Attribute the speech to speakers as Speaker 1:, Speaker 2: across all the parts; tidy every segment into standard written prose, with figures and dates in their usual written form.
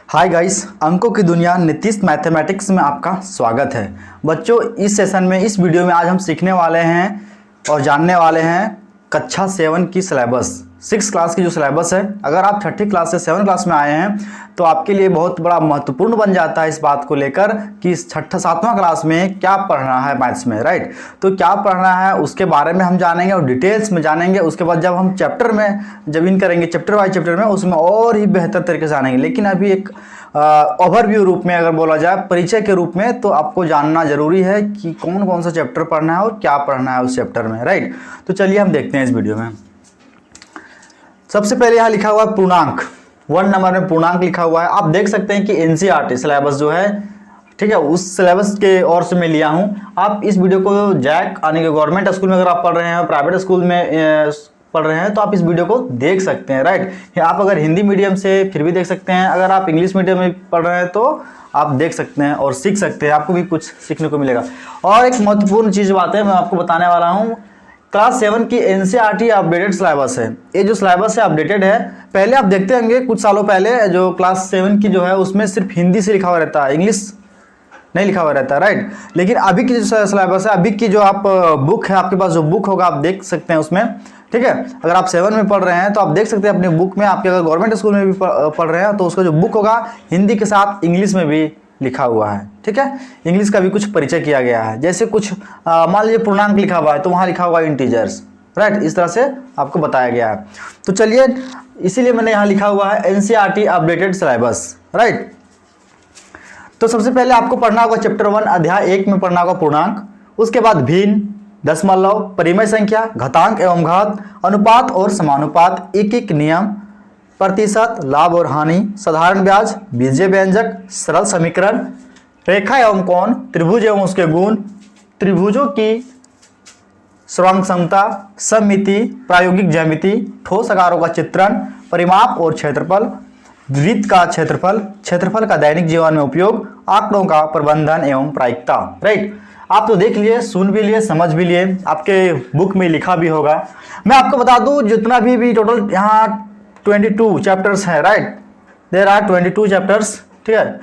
Speaker 1: Hi guys, अंकों की दुनिया नीतीश मैथमेटिक्स में आपका स्वागत है। बच्चों, इस सेशन में इस वीडियो में आज हम सीखने वाले हैं और जानने वाले हैं कक्षा 7 की सिलेबस, 6 क्लास की जो सिलेबस है। अगर आप छठी क्लास से 7 क्लास में आए हैं तो आपके लिए बहुत बड़ा महत्वपूर्ण बन जाता है इस बात को लेकर कि छठा 7वां क्लास में क्या पढ़ना है मैथ्स में, राइट। तो क्या पढ़ना है उसके बारे में हम जानेंगे और डिटेल्स में जानेंगे। उसके बाद जब हम चैप्टर में जब इन करेंगे चैप्टर वाइज चैप्टर में, उसमें और ही बेहतर तरीके से जानेंगे। लेकिन अभी एक ओवरव्यू रूप में अगर बोला जाए, परिचय के रूप में, तो आपको जानना जरूरी है कि कौन कौन सा चैप्टर पढ़ना है और क्या पढ़ना है उस चैप्टर में, राइट। तो चलिए हम देखते हैं इस वीडियो में। सबसे पहले यहाँ लिखा हुआ है पूर्णांक, 1 नंबर में पूर्णांक लिखा हुआ है। आप देख सकते हैं कि एनसीईआरटी सिलेबस जो है, ठीक है, उस सिलेबस के ओर से मैं लिया हूँ। आप इस वीडियो को जैक यानी कि गवर्नमेंट स्कूल में अगर आप पढ़ रहे हैं, प्राइवेट स्कूल में पढ़ रहे हैं, तो आप इस वीडियो को देख सकते हैं, राइट। आप अगर हिंदी मीडियम से फिर भी देख सकते हैं, अगर आप इंग्लिश मीडियम में पढ़ रहे हैं तो आप देख सकते हैं और सीख सकते हैं, आपको भी कुछ सीखने को मिलेगा। और एक महत्वपूर्ण चीज़ बात है, मैं आपको बताने वाला हूँ, क्लास 7 की एनसीईआरटी अपडेटेड सिलेबस है। ये जो सिलेबस है अपडेटेड है। पहले आप देखते होंगे कुछ सालों पहले जो क्लास 7 की जो है उसमें सिर्फ हिंदी से लिखा हुआ रहता है, इंग्लिश नहीं लिखा हुआ रहता है, राइट। लेकिन अभी की जो सिलेबस है, अभी की जो आप बुक है, आपके पास जो बुक होगा आप देख सकते हैं उसमें, ठीक है। अगर आप 7 में पढ़ रहे हैं तो आप देख सकते हैं अपनी बुक में, आपके अगर गवर्नमेंट स्कूल में भी पढ़ रहे हैं तो उसका जो बुक होगा हिंदी के साथ इंग्लिश में भी लिखा हुआ है, ठीक है। इंग्लिश का भी कुछ परिचय किया गया है। जैसे कुछ मान लीजिए पूर्णांक लिखा हुआ है तो वहाँ लिखा हुआ है इंटीजर्स, राइट। इस तरह से आपको बताया गया है। तो चलिए, इसीलिए मैंने यहाँ लिखा हुआ है एनसीईआरटी अपडेटेड सिलेबस, राइट। तो सबसे पहले आपको पढ़ना होगा चैप्टर 1 अध्याय 1 में पढ़ना होगा पूर्णांक। उसके बाद भिन्न, दशमलव, परिमेय संख्या, घातांक एवं घात, अनुपात और समानुपात, एक एक नियम, प्रतिशत, लाभ और हानि, साधारण ब्याज, बीजीय व्यंजक, सरल समीकरण, रेखा एवं कोण, त्रिभुज एवं उसके गुण, त्रिभुजों की सर्वांग समता, सममिति, प्रायोगिक ज्यामिति, ठोस आकारों का चित्रण, परिमाप और क्षेत्रफल, वृत्त का क्षेत्रफल, क्षेत्रफल का दैनिक जीवन में उपयोग, आंकड़ों का प्रबंधन एवं प्रायिकता, राइट। आप तो देख लिए, सुन भी लिए, समझ भी लिए, आपके बुक में लिखा भी होगा। मैं आपको बता दूं जितना भी टोटल यहाँ 22 चैप्टर्स हैं, राइट। देयर आर 22 चैप्टर्स, ठीक है।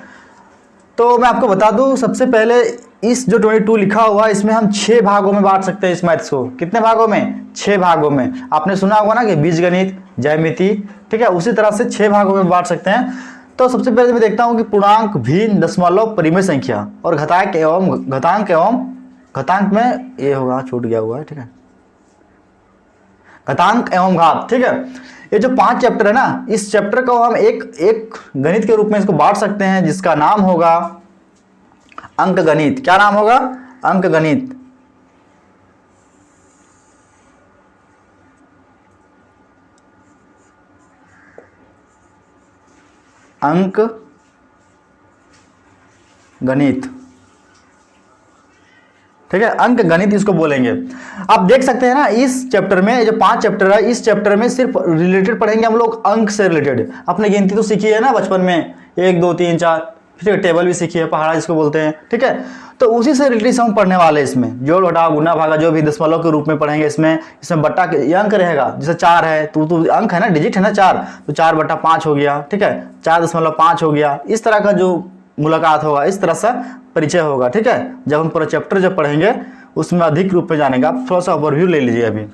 Speaker 1: तो मैं आपको बता दूं, सबसे पहले इस जो 22 लिखा हुआ है इसमें हम 6 भागों में बांट सकते हैं इस मैथ्स को। कितने भागों में? 6 भागों में। आपने सुना होगा ना कि बीजगणित, ज्यामिति, ठीक है, उसी तरह से 6 भागों में बांट सकते हैं। तो सबसे पहले मैं देखता हूं कि पूर्णांक, भिन्न, दशमलव, परिमेय संख्या और घातांक में ये होगा, छूट गया हुआ है, ठीक है, घातांक एवं घात, ठीक है। ये जो 5 चैप्टर है ना, इस चैप्टर को हम एक गणित के रूप में इसको बांट सकते हैं, जिसका नाम होगा अंकगणित। क्या नाम होगा? अंकगणित। अंक गणित, ठीक है, अंक गणित इसको बोलेंगे। आप देख सकते हैं ना, इस चैप्टर में जो 5 चैप्टर है, इस चैप्टर में सिर्फ रिलेटेड पढ़ेंगे हम लोग अंक से रिलेटेड। अपने गिनती तो सीखी है ना बचपन में, 1 2 3 4, ठीक है, टेबल भी सीखी है, पहाड़ा जिसको बोलते हैं, ठीक है। तो उसी से रिलेटेड हम पढ़ने वाले हैं इसमें। जोड़ घटाव गुना भागा जो भी दशमलव के रूप में पढ़ेंगे इसमें बट्टा ये अंक रहेगा। जैसे 4 है तो अंक है ना, डिजिट है ना 4, तो 4/5 हो गया, ठीक है, 4.5 हो गया। इस तरह का जो मुलाकात होगा, इस तरह से परिचय होगा, ठीक है। जब हम पूरा चैप्टर जब पढ़ेंगे उसमें अधिक रूप में जानेंगे। आप थोड़ा सा ओवरव्यू ले लीजिए अभी।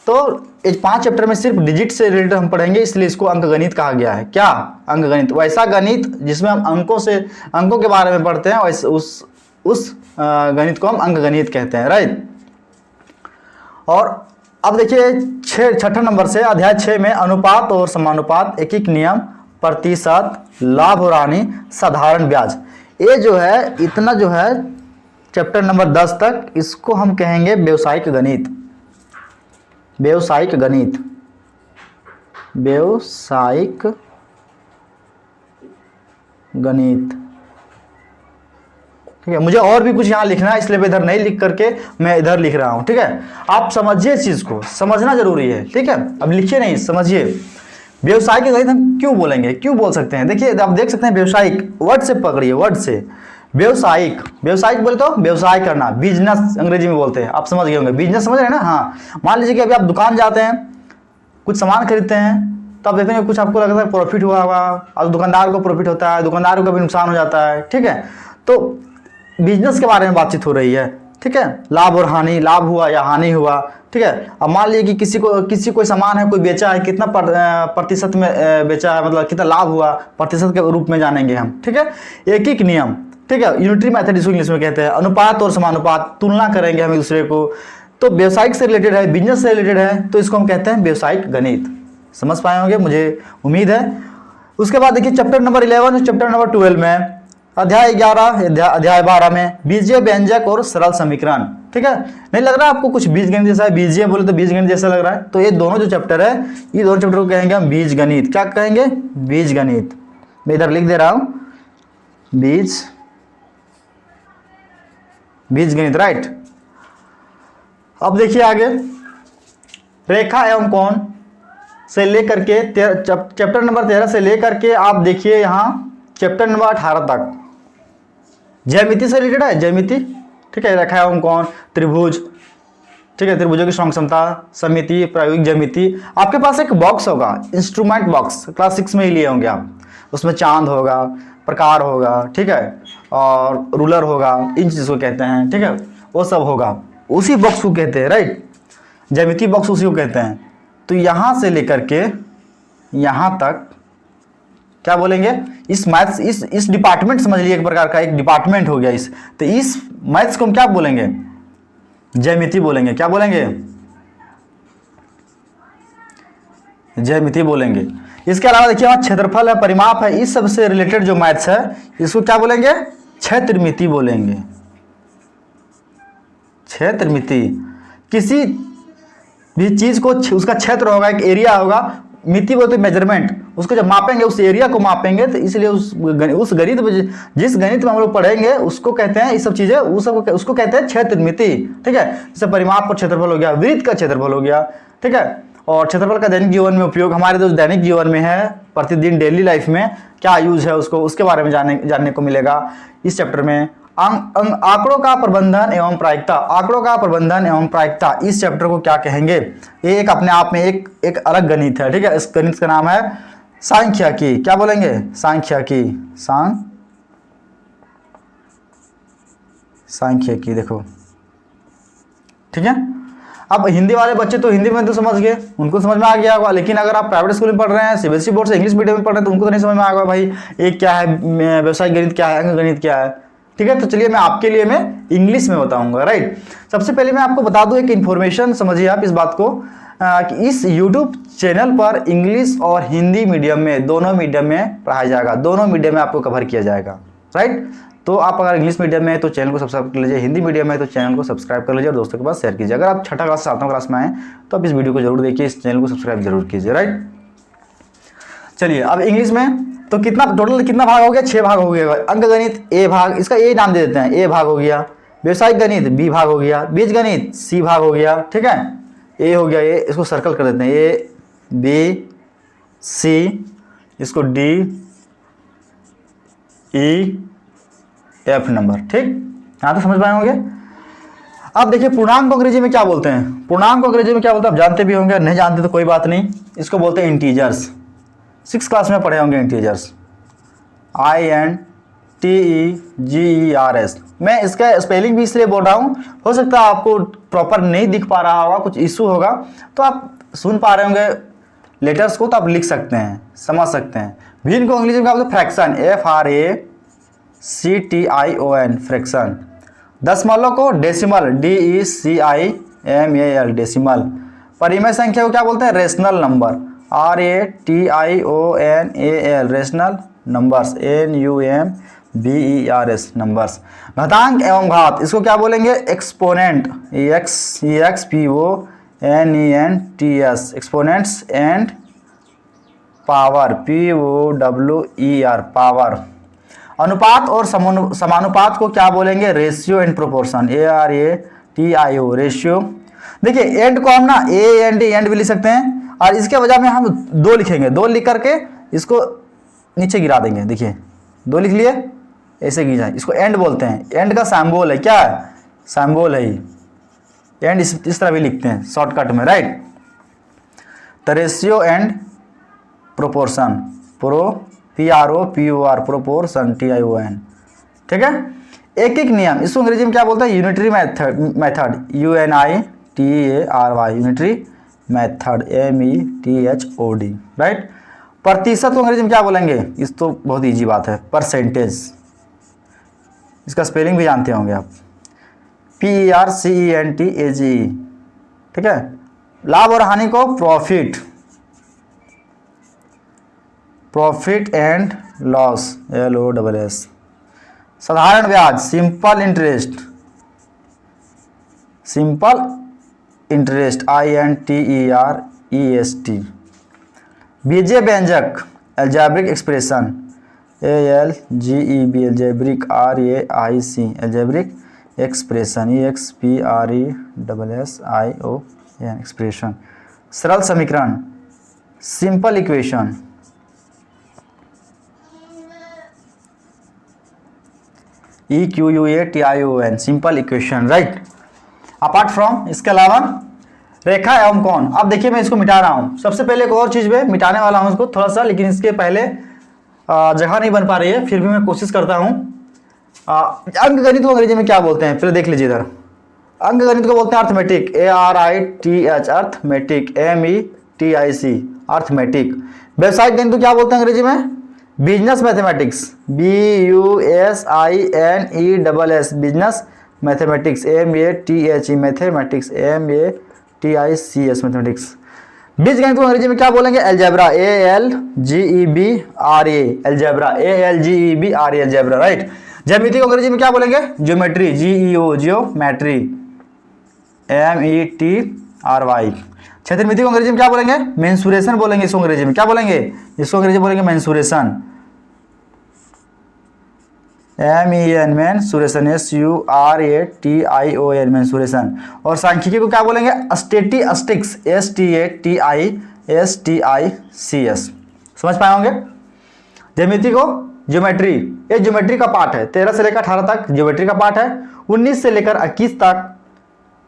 Speaker 1: तो इस 5 चैप्टर में सिर्फ डिजिट से रिलेटेड हम पढ़ेंगे, इसलिए इसको अंकगणित कहा गया है। क्या? अंकगणित। वैसा गणित जिसमें हम अंकों के बारे में पढ़ते हैं, वैसे उस गणित को हम अंकगणित कहते हैं, राइट। और अब देखिए छठा नंबर से अध्याय 6 में अनुपात और समानुपात, एक एक नियम, प्रतिशत, लाभ और हानि, साधारण ब्याज। ये जो है, इतना जो है चैप्टर नंबर 10 तक, इसको हम कहेंगे व्यवसायिक गणित। व्यवसायिक गणित, व्यवसायिक गणित, ठीक है। मुझे और भी कुछ यहाँ लिखना है, इसलिए मैं इधर नहीं लिख करके मैं इधर लिख रहा हूँ, ठीक है। आप समझिए, इस चीज को समझना जरूरी है, ठीक है। अब लिखिए नहीं, समझिए। व्यवसायिक गणित हम क्यों बोलेंगे, क्यों बोल सकते हैं? देखिए, आप देख सकते हैं व्यवसायिक वर्ड से पकड़िए, वर्ड से व्यवसायिक। व्यवसायिक बोले तो व्यवसाय करना, बिजनेस अंग्रेजी में बोलते हैं। आप समझ गए होंगे, बिजनेस समझ रहे हैं ना। हाँ, मान लीजिए कि अभी आप दुकान जाते हैं, कुछ सामान खरीदते हैं, तो आप देखते हैं कुछ आपको लगता है प्रॉफिट हुआ होगा, और दुकानदार को प्रॉफिट होता है, दुकानदार को कभी नुकसान हो जाता है, ठीक है। तो बिजनेस के बारे में बातचीत हो रही है, ठीक है, लाभ और हानि, लाभ हुआ या हानि हुआ, ठीक है। अब मान लीजिए कि किसी कोई सामान है, कोई बेचा है, कितना प्रतिशत में बेचा है, मतलब कितना लाभ हुआ, प्रतिशत के रूप में जानेंगे हम, ठीक है। एक एक नियम, ठीक है, यूनिटरी मेथड इसको इंग्लिश में कहते हैं। अनुपात और समानुपात, तुलना करेंगे हम एक दूसरे को। तो व्यवसायिक से रिलेटेड है, बिजनेस से रिलेटेड है, तो इसको हम कहते हैं व्यवसायिक गणित। समझ पाए होंगे, मुझे उम्मीद है। उसके बाद देखिए चैप्टर नंबर 11 और चैप्टर नंबर 12 में, अध्याय 11 अध्याय 12 में बीजीय व्यंजक और सरल समीकरण, ठीक है। नहीं लग रहा है आपको कुछ बीजगणित जैसा है, बीजीय बोले तो बीजगणित जैसा लग रहा है, तो ये दोनों जो चैप्टर है, ये दोनों चैप्टर को कहेंगे हम बीजगणित। क्या कहेंगे? बीजगणित। मैं इधर लिख दे रहा हूं, बीजगणित, राइट। अब देखिए आगे, रेखा एवं कोण से लेकर के चैप्टर नंबर 13 से लेकर के आप देखिए यहां चैप्टर नंबर 18 तक ज्यामिति से रिलेटेड है, ज्यामिति, ठीक है। रेखा एवं कोण, त्रिभुज, ठीक है, त्रिभुजों की श्रृंखला क्षमता, समिति, प्रायोगिक ज्यामिति। आपके पास एक बॉक्स होगा, इंस्ट्रूमेंट बॉक्स, क्लास 6 में ही लिए होंगे आप। उसमें चांद होगा, प्रकार होगा, ठीक है, और रूलर होगा, इन चीज़ों को कहते हैं, ठीक है, वो सब होगा, उसी बॉक्स को कहते हैं, राइट। ज्यामिति बॉक्स उसी को कहते हैं। तो यहाँ से लेकर के यहाँ तक क्या बोलेंगे? इस मैथ्स, इस डिपार्टमेंट समझ लीजिए, एक प्रकार का एक डिपार्टमेंट हो गया इस। तो इस मैथ्स को हम क्या बोलेंगे? ज्यामिति बोलेंगे। क्या बोलेंगे? ज्यामिति बोलेंगे। इसके अलावा देखिए वहाँ क्षेत्रफल है, परिमाप है, इस सब से रिलेटेड जो मैथ्स है, इसको क्या बोलेंगे? क्षेत्रमिति बोलेंगे। क्षेत्रमिति, किसी भी चीज को उसका क्षेत्र होगा, एक एरिया होगा, मिति बोलते मेजरमेंट, उसको जब मापेंगे, उस एरिया को मापेंगे, तो इसलिए उस गणित में, जिस गणित में हम लोग पढ़ेंगे उसको कहते हैं, इस सब चीजें उसको कहते हैं क्षेत्रमिति, ठीक है। जैसे परिमाप पर क्षेत्रफल हो गया, वृत्त का क्षेत्रफल हो गया, ठीक है। और क्षेत्रफल का दैनिक जीवन में उपयोग, हमारे जो दैनिक जीवन में है, प्रतिदिन डेली लाइफ में क्या यूज है उसके बारे में जानने को मिलेगा इस चैप्टर में। आंकड़ों का प्रबंधन एवं प्रायिकता, आंकड़ों का प्रबंधन एवं प्रायिकता, इस चैप्टर को क्या कहेंगे? ये एक अपने आप में एक अलग गणित है, ठीक है। इस गणित का नाम है सांख्यिकी। क्या बोलेंगे? सांख्यिकी। सांख्यिकी, देखो, ठीक है। अब हिंदी वाले बच्चे तो हिंदी में तो समझ गए, उनको समझ में आ गया होगा, लेकिन अगर आप प्राइवेट स्कूल में पढ़ रहे हैं, सीबीएसई बोर्ड से इंग्लिश मीडियम में पढ़ रहे हैं, तो उनको तो नहीं समझ में आएगा भाई ये क्या है, व्यवसायिक गणित क्या है, अंक गणित क्या है, ठीक है। तो चलिए मैं आपके लिए मैं इंग्लिश में बताऊंगा, राइट। सबसे पहले मैं आपको बता दूं एक इन्फॉर्मेशन, समझिए आप इस बात को, कि इस यूट्यूब चैनल पर इंग्लिश और हिंदी मीडियम में, दोनों मीडियम में पढ़ाया जाएगा, दोनों मीडियम में आपको कवर किया जाएगा, राइट। तो आप अगर इंग्लिश मीडियम में है तो चैनल को सब्सक्राइब कर लीजिए, हिंदी मीडियम में है तो चैनल को सब्सक्राइब कर लीजिए और दोस्तों के पास शेयर कीजिए। अगर आप छठा क्लास, 7वां क्लास में आए तो आप इस वीडियो को जरूर देखिए, इस चैनल को सब्सक्राइब जरूर कीजिए, राइट। चलिए अब इंग्लिश में तो टोटल कितना भाग हो गया? 6 भाग हो गया। अंक गणित ए भाग, इसका ए नाम दे देते हैं, ए भाग हो गया। व्यवसायिक गणित बी भाग हो गया। बीज गणित सी भाग हो गया, ठीक है। ए हो गया, ए, इसको सर्कल कर देते हैं, ए बी सी, इसको डी ई एफ नंबर, ठीक। यहाँ तो समझ पाए होंगे। अब देखिए पूर्णांक को अंग्रेजी में क्या बोलते हैं? पूर्णांक को अंग्रेजी में क्या बोलते हैं? आप जानते भी होंगे, नहीं जानते तो कोई बात नहीं, इसको बोलते हैं इंटीजर्स। 6 क्लास में पढ़े होंगे इंटीजर्स, INTEGERS। मैं इसका स्पेलिंग भी इसलिए बोल रहा हूँ, हो सकता है आपको प्रॉपर नहीं दिख पा रहा होगा, कुछ इशू होगा, तो आप सुन पा रहे होंगे लेटर्स को, तो आप लिख सकते हैं, समझ सकते हैं। भिन्न को अंग्रेजी में क्या बोलते हैं? Fraction, FRACTION, fraction. दशमलव को डेसिमल, DECIMAL, डेसिमल। परिमेय संख्या को क्या बोलते हैं? Rational number, RATIONAL, rational numbers, NUMBERS, numbers. घातांक एवं घात, इसको क्या बोलेंगे? Exponent, EXPONENTS, exponents and power, POWER, power. अनुपात और समानुपात को क्या बोलेंगे? Ratio and proportion, ARATIO, ratio. देखिए एंड को हम ना एंड भी लिख सकते हैं, और इसके वजह में हम 2 लिखेंगे, 2 लिख करके इसको नीचे गिरा देंगे। देखिए 2 लिख लिए, ऐसे गिर जाए, इसको एंड बोलते हैं। एंड का सिंबल है, क्या है? सिंबल है एंड, इस तरह भी लिखते हैं शॉर्टकट में, राइट। तो ratio and proportion, PROPOR proportion, TION। ठीक है। एक एक नियम, इसको अंग्रेजी में क्या बोलते हैं? Unitary method, UNITARY, unitary method, METHOD, right. प्रतिशत को अंग्रेजी में क्या बोलेंगे? इस तो बहुत इजी बात है, परसेंटेज। इसका स्पेलिंग भी जानते होंगे आप, PERCENTAGE। ठीक है। लाभ और हानि को प्रॉफिट एंड लॉस, LOSS। साधारण ब्याज, सिंपल इंटरेस्ट, INTEREST। बीजीय व्यंजक, algebraic expression, ALGEB, algebraic, RAIC, algebraic expression, EXPRESSION, expression. सरल समीकरण, simple equation, EQUATION, simple equation, right. Apart from, इसके अलावा रेखा एवं कोण। अब देखिए मैं इसको मिटा रहा हूं। सबसे पहले एक और चीज में मिटाने वाला हूं इसको थोड़ा सा, लेकिन इसके पहले जगह नहीं बन पा रही है, फिर भी मैं कोशिश करता हूं। अंकगणित को अंग्रेजी में क्या बोलते हैं? पहले देख लीजिए इधर। अंकगणित को बोलते हैं arithmetic, ARITH, arithmetic, METIC, arithmetic. व्यवसायिक गणित को क्या बोलते हैं अंग्रेजी में? Business mathematics, BUSINESS, business mathematics, MATHE, mathematics, MATICS, mathematics. बीजगणित को अंग्रेजी में क्या बोलेंगे? Algebra, ALGEBRA, algebra, ALGEBRA, algebra, right. ज्यामिति को अंग्रेजी में क्या बोलेंगे? Geometry, GEO, geometry, METRY। क्षेत्रमिति को अंग्रेजी में क्या बोलेंगे? मेंसुरेशन बोलेंगे इसको अंग्रेजी में। क्या बोलेंगे? इसको अंग्रेजी बोलेंगे mensuration, MEN, mensuration, SURATION, mensuration. और सांख्यिकी को क्या बोलेंगे? Statistics, STATISTICS। समझ पाए होंगे। ज्यामिति को ज्योमेट्री, ये ज्योमेट्री का पार्ट है। 13 से लेकर 18 तक ज्योमेट्री का पार्ट है, 19 से लेकर 21 तक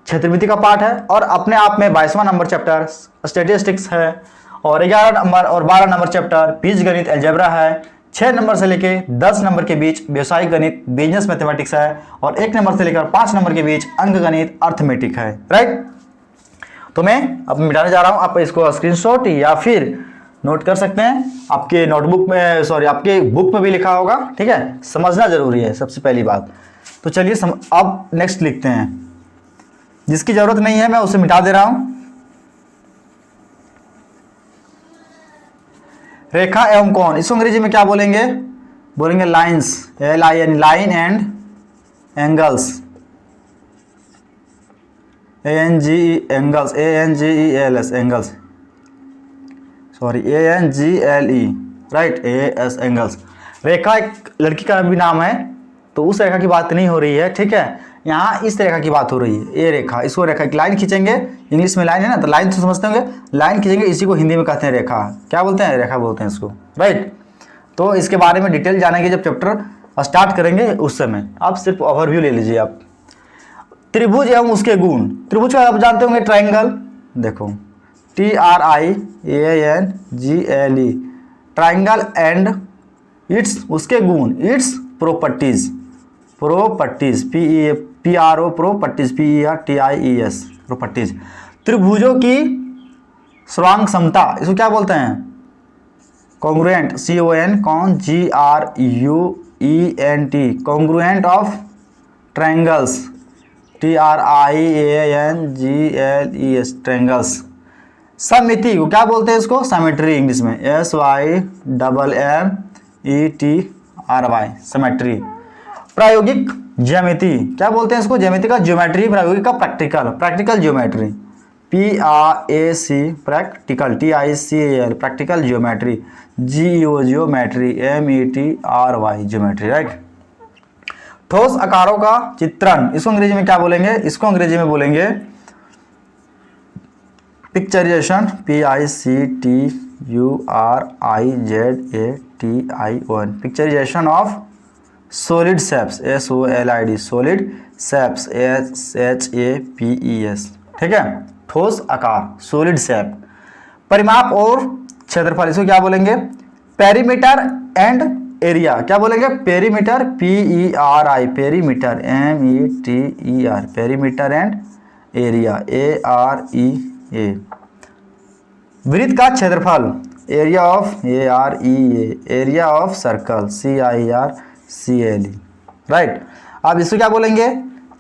Speaker 1: क्षेत्रमिति का पार्ट है, और अपने आप में 22वां नंबर चैप्टर स्टैटिस्टिक्स है, और 11 नंबर और 12 नंबर चैप्टर बीजगणित, अलजेब्रा है। 6 नंबर से लेकर 10 नंबर के बीच व्यवसायिक गणित, बिजनेस मैथमेटिक्स है, और 1 नंबर से लेकर 5 नंबर के बीच अंकगणित, अर्थमेटिक है, राइट। तो मैं अब मिटाने जा रहा हूं, आप इसको स्क्रीनशॉट या फिर नोट कर सकते हैं। आपके नोटबुक में, सॉरी आपके बुक में भी लिखा होगा, ठीक है। समझना जरूरी है सबसे पहली बात। तो चलिए अब नेक्स्ट लिखते हैं। जिसकी जरूरत नहीं है मैं उसे मिटा दे रहा हूं। रेखा एवं कोण, इसको अंग्रेजी में क्या बोलेंगे? बोलेंगे lines, LIN, line and angles, angles, ANGELS, angles, sorry ANGLE, right, AS, angles. Rekha एक लड़की का भी नाम है, तो उस रेखा की बात नहीं हो रही है, ठीक है। यहाँ इस रेखा की बात हो रही है, ये रेखा। इसको रेखा, एक लाइन खींचेंगे, इंग्लिश में लाइन है ना, तो लाइन तो समझते होंगे। लाइन खींचेंगे, इसी को हिंदी में कहते हैं रेखा। क्या बोलते हैं? रेखा बोलते हैं इसको, राइट। तो इसके बारे में डिटेल जानेंगे जब चैप्टर स्टार्ट करेंगे उस समय। आप सिर्फ ओवरव्यू ले लीजिए आप। त्रिभुज एवं उसके गुण। त्रिभुज का आप जानते होंगे ट्राइंगल, देखो TRIANGLE, ट्राइंगल एंड इट्स, उसके गुण, it's properties, PRO properties, PERTIES, properties. त्रिभुजों की सर्वांग समता, इसको क्या बोलते हैं? Congruent, CONGRUENT, congruent of triangles, TRIANGLES, triangles. सममिति को क्या बोलते हैं? इसको सिमेट्री, इंग्लिश में SYMMETRY, सिमेट्री। प्रायोगिक ज्यामिति, क्या बोलते हैं इसको? ज्यामिति का ज्योमेट्री, प्रायोगिक का practical, practical geometry, PRAC, practical, TICAL, practical geometry, GEO, geometry, METRY, geometry, right. ठोस आकारों का चित्रण, इसको अंग्रेजी में क्या बोलेंगे? इसको अंग्रेजी में बोलेंगे picturization, PICTURIZATION, picturization of solid shapes, SOLID, solid shapes, SHAPES, ठीक है। ठोस आकार, सॉलिड शेप। परिमाप और क्षेत्रफल, इसको क्या बोलेंगे? Perimeter and area. क्या बोलेंगे? Perimeter, PERI, perimeter, METER, perimeter and area, AREA। वृत्त का क्षेत्रफल, area of, AREA, area of circle, CIRCLE, right. अब इसको क्या बोलेंगे?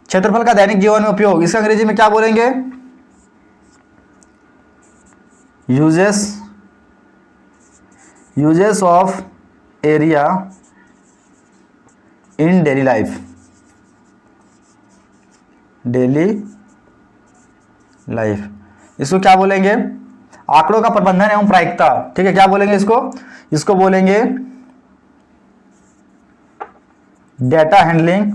Speaker 1: क्षेत्रफल का दैनिक जीवन में उपयोग, इसका अंग्रेजी में क्या बोलेंगे? Uses of area in daily life, daily life. इसको क्या बोलेंगे? आंकड़ों का प्रबंधन एवं प्रायिकता, ठीक है। क्या बोलेंगे इसको? इसको बोलेंगे data handling,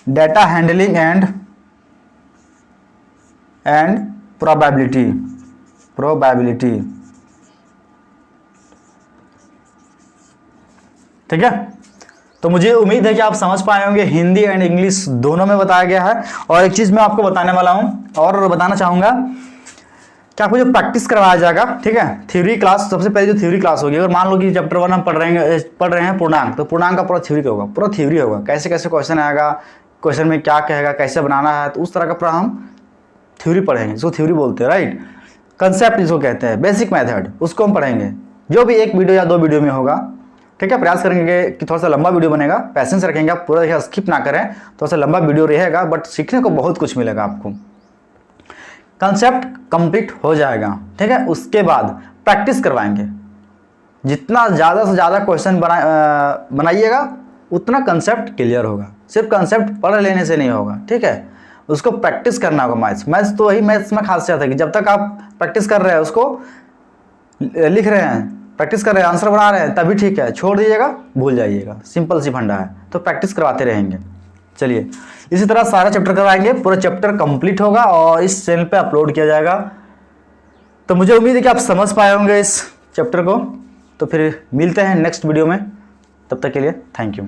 Speaker 1: data handling and probability, ठीक है। तो मुझे उम्मीद है कि आप समझ पाए होंगे, हिंदी एंड इंग्लिश दोनों में बताया गया है। और एक चीज मैं आपको बताने वाला हूं और बताना चाहूंगा कि आपको जो प्रैक्टिस करवाया जाएगा, ठीक है, थ्योरी क्लास, सबसे पहले जो थ्योरी क्लास होगी, अगर मान लो कि चैप्टर 1 हम पढ़ रहे हैं पूर्णांक, तो पूर्णांक का पूरा थ्योरी होगा, पूरा थ्योरी होगा, कैसे कैसे क्वेश्चन आएगा, क्वेश्चन में क्या कहेगा, कैसे बनाना है, तो उस तरह का पूरा हम थ्योरी पढ़ेंगे, जिसको थ्योरी बोलते हैं, राइट। कंसेप्ट जिसको कहते हैं, बेसिक मेथड, उसको हम पढ़ेंगे, जो भी 1 वीडियो या 2 वीडियो में होगा, ठीक है। प्रयास करेंगे कि थोड़ा सा लंबा वीडियो बनेगा, पैसेंस रखेंगे, आप पूरा देखिए, स्किप ना करें, थोड़ा सा लंबा वीडियो रहेगा, बट सीखने को बहुत कुछ मिलेगा आपको। कंसेप्ट कंप्लीट हो जाएगा, ठीक है। उसके बाद प्रैक्टिस करवाएंगे, जितना ज़्यादा से ज़्यादा क्वेश्चन बनाइएगा उतना कंसेप्ट क्लियर होगा। सिर्फ कंसेप्ट पढ़ लेने से नहीं होगा, ठीक है, उसको प्रैक्टिस करना होगा। मैथ्स तो वही मैथ्स में खासियत है कि जब तक आप प्रैक्टिस कर रहे हैं, उसको लिख रहे हैं, प्रैक्टिस कर रहे हैं, आंसर बना रहे हैं, तभी ठीक है, छोड़ दीजिएगा, भूल जाइएगा, सिंपल सी फंडा है। तो प्रैक्टिस करवाते रहेंगे। चलिए, इसी तरह सारा चैप्टर करवाएंगे, पूरा चैप्टर कंप्लीट होगा और इस चैनल पे अपलोड किया जाएगा। तो मुझे उम्मीद है कि आप समझ पाए होंगे इस चैप्टर को। तो फिर मिलते हैं नेक्स्ट वीडियो में, तब तक के लिए थैंक यू।